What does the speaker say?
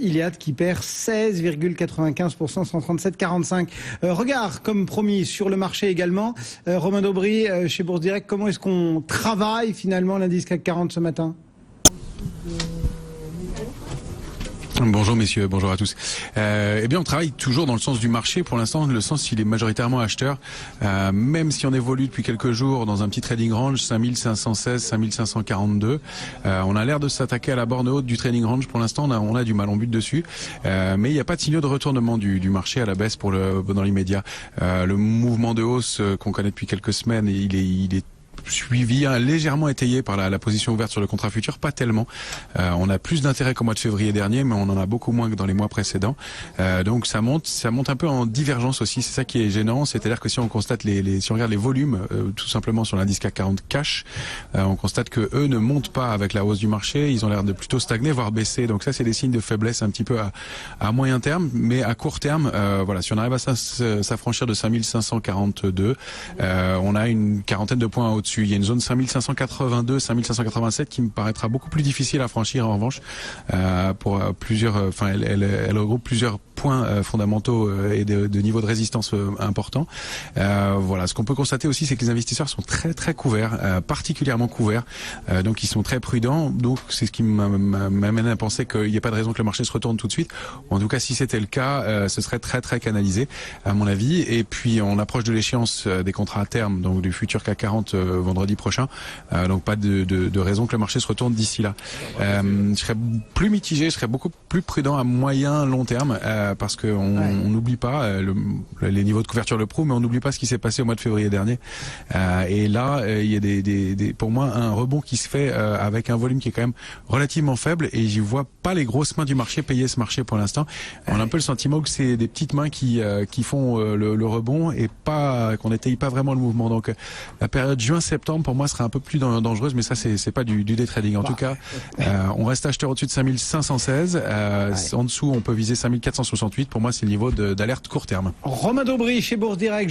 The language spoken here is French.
Iliad qui perd 16,95%, 137,45. Regard, comme promis, sur le marché également. Romain Daubry, chez Bourse Direct, comment est-ce qu'on travaille finalement l'indice CAC 40 ce matin ? Bonjour messieurs, bonjour à tous. Eh bien on travaille toujours dans le sens du marché. Pour l'instant le sens il est majoritairement acheteur, même si on évolue depuis quelques jours dans un petit trading range 5516, 5542. On a l'air de s'attaquer à la borne haute du trading range. Pour l'instant on a du mal, on bute dessus, mais il n'y a pas de signaux de retournement du marché à la baisse dans l'immédiat. Le mouvement de hausse qu'on connaît depuis quelques semaines, il est suivi, légèrement étayé par la position ouverte sur le contrat futur, pas tellement. On a plus d'intérêt qu'au mois de février dernier, mais on en a beaucoup moins que dans les mois précédents. Donc ça monte un peu en divergence aussi. C'est ça qui est gênant, c'est-à-dire que si on constate si on regarde les volumes, tout simplement sur l'indice CAC 40 cash, on constate que eux ne montent pas avec la hausse du marché. Ils ont l'air de plutôt stagner, voire baisser. Donc ça, c'est des signes de faiblesse un petit peu à moyen terme, mais à court terme, voilà, si on arrive à s'affranchir de 5542, on a une quarantaine de points au-dessus. Il y a une zone 5582, 5587 qui me paraîtra beaucoup plus difficile à franchir en revanche, pour plusieurs, elle regroupe plusieurs points fondamentaux et de niveau de résistance importants. Voilà, ce qu'on peut constater aussi, c'est que les investisseurs sont très très couverts, particulièrement couverts, donc ils sont très prudents. Donc c'est ce qui m'amène à penser qu'il n'y a pas de raison que le marché se retourne tout de suite. En tout cas, si c'était le cas, ce serait très très canalisé à mon avis. Et puis on approche de l'échéance des contrats à terme, donc du futur CAC 40 vendredi prochain, donc pas de raison que le marché se retourne d'ici là. Je serais plus mitigé, je serais beaucoup plus prudent à moyen long terme, parce que on n'oublie pas les niveaux de couverture le prouvent, mais on n'oublie pas ce qui s'est passé au mois de février dernier. Et là, il y a pour moi un rebond qui se fait avec un volume qui est quand même relativement faible, et j'y vois pas les grosses mains du marché payer ce marché pour l'instant. On a un peu le sentiment que c'est des petites mains qui font le rebond, et qu'on n'étaye pas vraiment le mouvement. Donc la période juin-septembre pour moi serait un peu plus dangereuse, mais ça c'est pas du day trading. En tout cas, on reste acheteur au-dessus de 5516. En dessous, on peut viser 5468. Pour moi, c'est le niveau d'alerte court terme. Romain Daubry chez Bourse Direct.